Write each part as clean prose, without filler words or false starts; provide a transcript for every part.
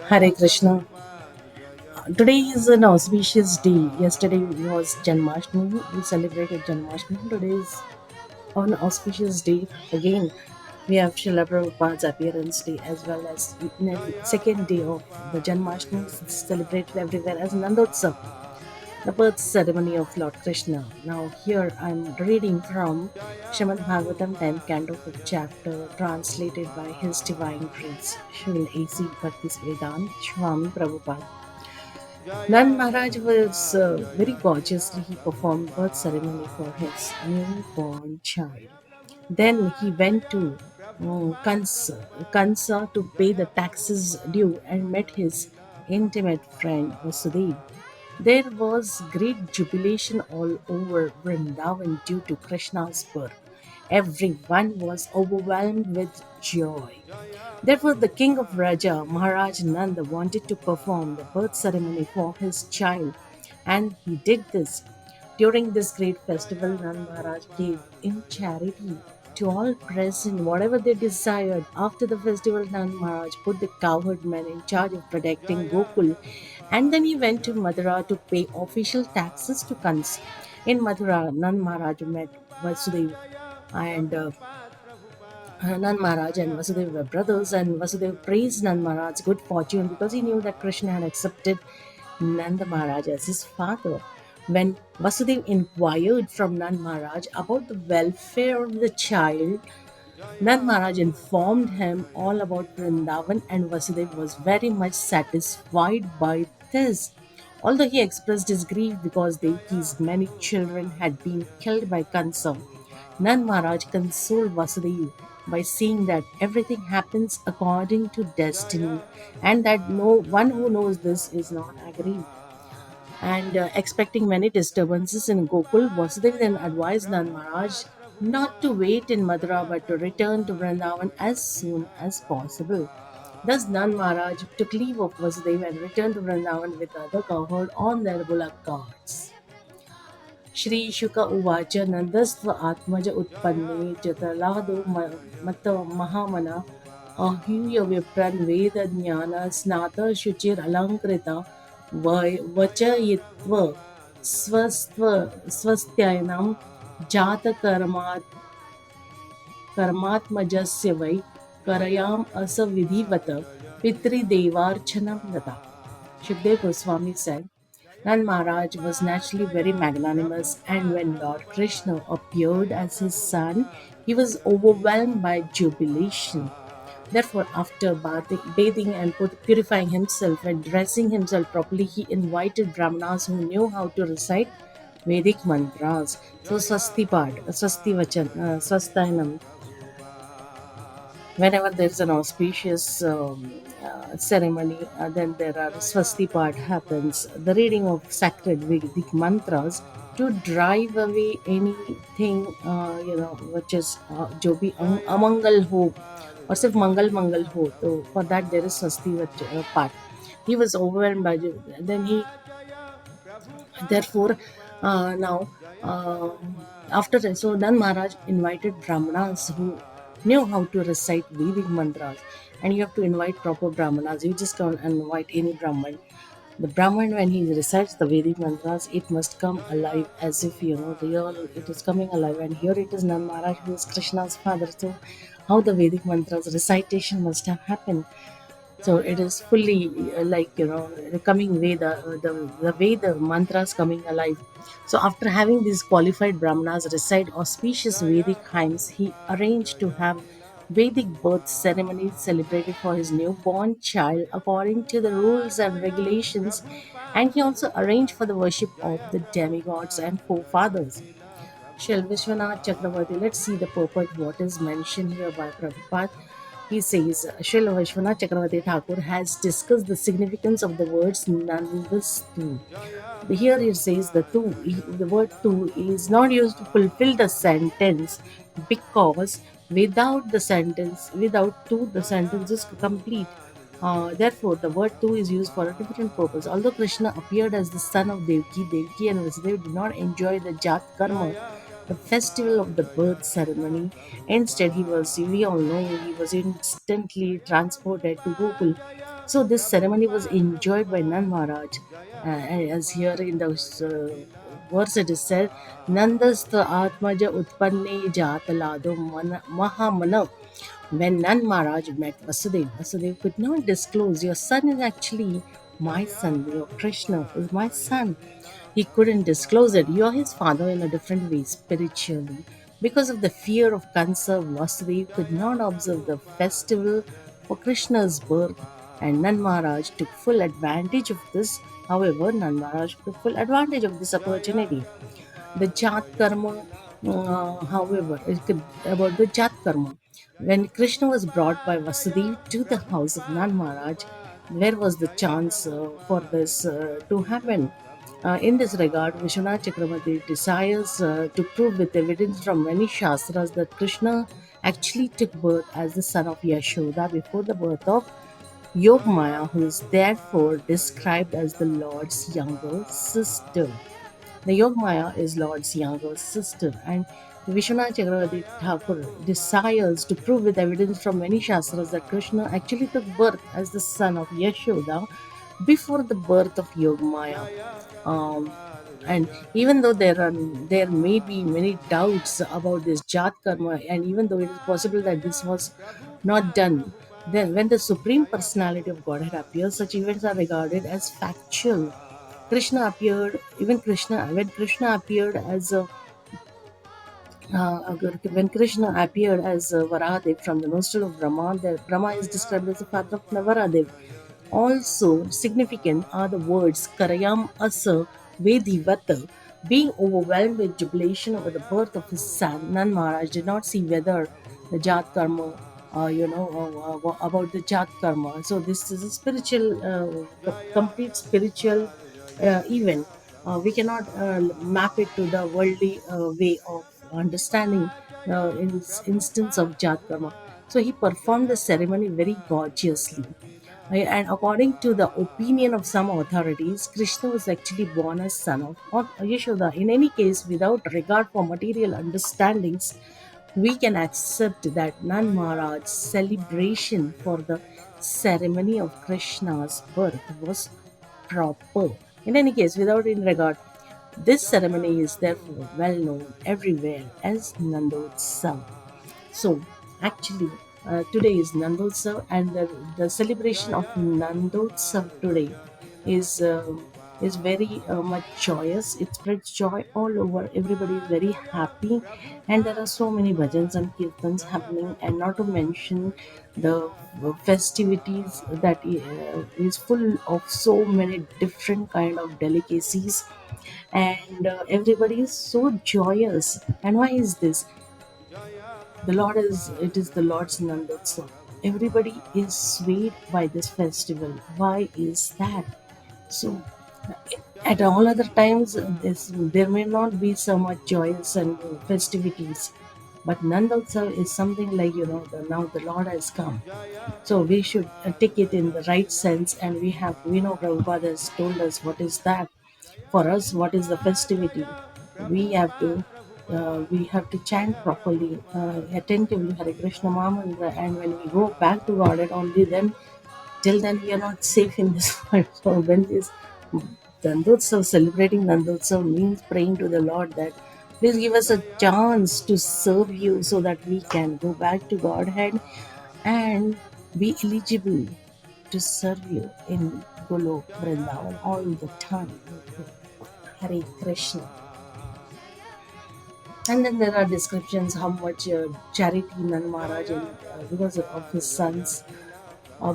Hare Krishna. Today is an auspicious day. Yesterday was Janmashtami. We celebrated Janmashtami. Today is an auspicious day. Again, we have Srila Prabhupada's appearance day as well as second day of the Janmashtami is celebrated everywhere as Nandotsav, the birth ceremony of Lord Krishna. Now, here I'm reading from Srimad Bhagavatam 10th canto 5th chapter, translated by His Divine Grace, Srila A.C. Bhaktisiddhanta Swami Prabhupada. Nand Maharaj was very gorgeously he performed birth ceremony for his newborn child. Then he went to Kansa to pay the taxes due and met his intimate friend Vasudeva. There was great jubilation all over Vrindavan due to Krishna's birth. Everyone was overwhelmed with joy. Therefore, the king of Raja, Maharaj Nanda, wanted to perform the birth ceremony for his child, and he did this. During this great festival, Nand Maharaj gave in charity to all present whatever they desired. After the festival, Nand Maharaj put the cowherd men in charge of protecting Gokul, and then he went to Mathura to pay official taxes to Kans. In Mathura, Nand Maharaj met Vasudeva and Nand Maharaj and Vasudeva were brothers, and Vasudeva praised Nand Maharaj's good fortune because he knew that Krishna had accepted Nanda Maharaj as his father. When Vasudeva inquired from Nand Maharaj about the welfare of the child, Nand Maharaj informed him all about Vrindavan, and Vasudeva was very much satisfied by this. Although he expressed his grief because Devaki's many children had been killed by Kansa, Nand Maharaj consoled Vasudeva by saying that everything happens according to destiny and that no one who knows this is not aggrieved. And expecting many disturbances in Gokul, Vasudeva then advised Nand Maharaj not to wait in Mathura but to return to Vrindavan as soon as possible. Thus, Nand Maharaj took leave of Vasudeva and returned to Vrindavan with the other cohort on their bullock carts. Shri Shuka Uvacha Nandasva Atmaja Utpanne Jatalado Mata Mahamana Ahuya Vipran Veda Jnana Snata Shuchir Alankrita Vachayitva Swastyayanam Jata Karmatmajasya Vai Karayam Asa Vidhivata Pitri Devarchanam Data. Shukdev Goswami said, Nand Maharaj was naturally very magnanimous, and when Lord Krishna appeared as his son, he was overwhelmed by jubilation. Therefore, after bathing and purifying himself and dressing himself properly, he invited Brahmanas who knew how to recite Vedic mantras. So, Swasti Pad, Swasti Vachan, Swastayanam, whenever there's an auspicious ceremony, then there are swasti part happens, the reading of sacred Vedic mantras to drive away anything which is जो भी अमंगल हो और सिर्फ मंगल हो, तो for that there is swasti part. He was overwhelmed by then he therefore now after that, so then Maharaj invited Brahmanas who knew how to recite Vedic mantras, and you have to invite proper Brahmanas. You just can't invite any Brahman. The Brahman, when he recites the Vedic mantras, it must come alive as if real. It is coming alive, and here it is Nand Maharaj who is Krishna's father. So, how the Vedic mantras recitation must have happened. So it is fully the coming Veda, the Veda mantras coming alive. So after having these qualified Brahmanas recite auspicious Vedic hymns, he arranged to have Vedic birth ceremony celebrated for his newborn child according to the rules and regulations, and he also arranged for the worship of the demigods and forefathers. Shall Vishwanath Chakravarti, let's see the purport what is mentioned here by Prabhupada. He says, Srila Vishwanath Chakravarti Thakur has discussed the significance of the words Nandastu. Here it says the word tu is not used to fulfill the sentence because without tu, the sentence is complete. Therefore, the word tu is used for a different purpose. Although Krishna appeared as the son of Devaki and Vasudeva did not enjoy the Jat karma, the festival of the birth ceremony. Instead, we all know, he was instantly transported to Gokul. So this ceremony was enjoyed by Nand Maharaj, as here in the verse it is said, Nandastha Atmaja Utpanne Jatalado Mahamana. When Nand Maharaj met Vasudev, Vasudev could not disclose, your son is actually my son, your Krishna is my son. He couldn't disclose it. You are his father in a different way, spiritually. Because of the fear of Kansa, Vasudev could not observe the festival for Krishna's birth, and Nand Maharaj took full advantage of this. However, Nand Maharaj took full advantage of this opportunity. The Jat Karma, however, about the Jat Karma. When Krishna was brought by Vasudev to the house of Nand Maharaj, where was the chance for this to happen? In this regard, Vishwanath Chakravarti desires to prove with evidence from many Shastras that Krishna actually took birth as the son of Yashoda before the birth of Yogmaya, who is therefore described as the Lord's younger sister. The Yogmaya is Lord's younger sister, and Vishwanath Chakravarti Thakur desires to prove with evidence from many Shastras that Krishna actually took birth as the son of Yashoda before the birth of Yogmaya. Um, and even though there may be many doubts about this Jat Karma, and even though it is possible that this was not done, then when the Supreme Personality of Godhead appears, such events are regarded as factual. Krishna appeared, even Krishna, when Krishna appeared as a when Krishna appeared as Varahadev from the nostril of Brahma, the Brahma is described as the father of Navaradev. Also significant are the words Karayam Asa Vedivata. Being overwhelmed with jubilation over the birth of his son, Nand Maharaj did not see whether the Jat Karma, about the Jat Karma. So this is a spiritual, complete spiritual event. We cannot map it to the worldly way of understanding in instance of Jat Karma. So he performed the ceremony very gorgeously. And according to the opinion of some authorities, Krishna was actually born as son of Yashoda. In any case, without regard for material understandings, we can accept that Nand Maharaj's celebration for the ceremony of Krishna's birth was proper. In any case, without in regard, this ceremony is therefore well known everywhere as Nandotsav. So, actually, today is Nandotsav, and the celebration of Nandotsav today is very much joyous. It spreads joy all over. Everybody is very happy, and there are so many bhajans and kirtans happening. And not to mention the festivities that is full of so many different kind of delicacies, and everybody is so joyous. And why is this? It is the Lord's Nandotsav. Everybody is swayed by this festival. Why is that? So, at all other times, there may not be so much joyous and festivities. But Nandotsav is something like, now the Lord has come. So we should take it in the right sense, and we know Prabhupada has told us what is that. For us, what is the festivity? We have to chant properly, attentively Hare Krishna Mahamantra, and when we go back to Godhead, only then, till then we are not safe in this world. So when this Nandotsav, celebrating Nandotsav means praying to the Lord that please give us a chance to serve you so that we can go back to Godhead and be eligible to serve you in Golok Vrindavan all the time. Hare Krishna. And then there are descriptions how much charity Nand Maharaj, because of his sons,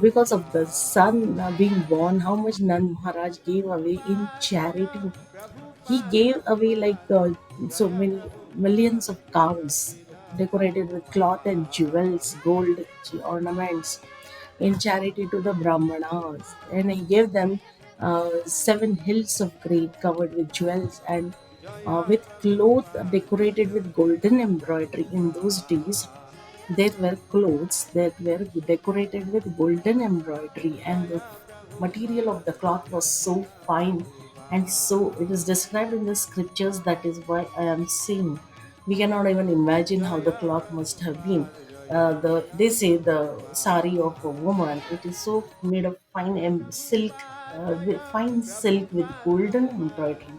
because of the son being born, how much Nand Maharaj gave away in charity. He gave away like so many millions of cows decorated with cloth and jewels, gold ornaments in charity to the Brahmanas. And he gave them 7 hills of grain covered with jewels and with cloth decorated with golden embroidery. In those days, there were clothes that were decorated with golden embroidery, and the material of the cloth was so fine, and so it is described in the scriptures. That is why I am saying We cannot even imagine how the cloth must have been. They say the sari of a woman, it is so made of silk, fine silk with golden embroidery,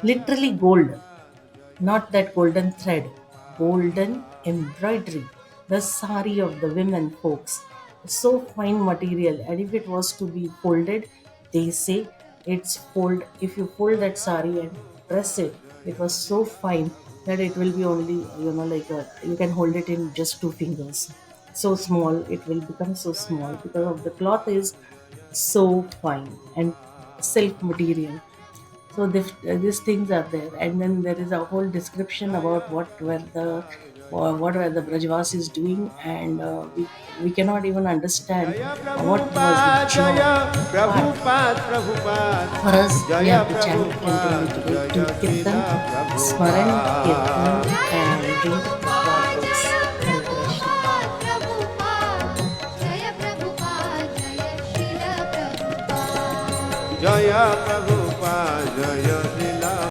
literally gold, not that golden thread, golden embroidery, the sari of the women folks. So fine material, and if it was to be folded, they say it's fold. If you fold that sari and press it, it was so fine that it will be only like you can hold it in just two fingers. So small, it will become so small because of the cloth is so fine and silk material. So these things are there, and then there is a whole description about what were the Brajavasis doing, and we cannot even understand Jaya what was the Prabhupada, joy. Jaya But Prabhupada, for Prabhupada, us, we Jaya have to chant continually Prabhupada, today to Jaya Kirtan, Srila Smaran, Kirtan, Prabhupada. and read the God books. Hare Krishna. Jaya Prabhupada, Jaya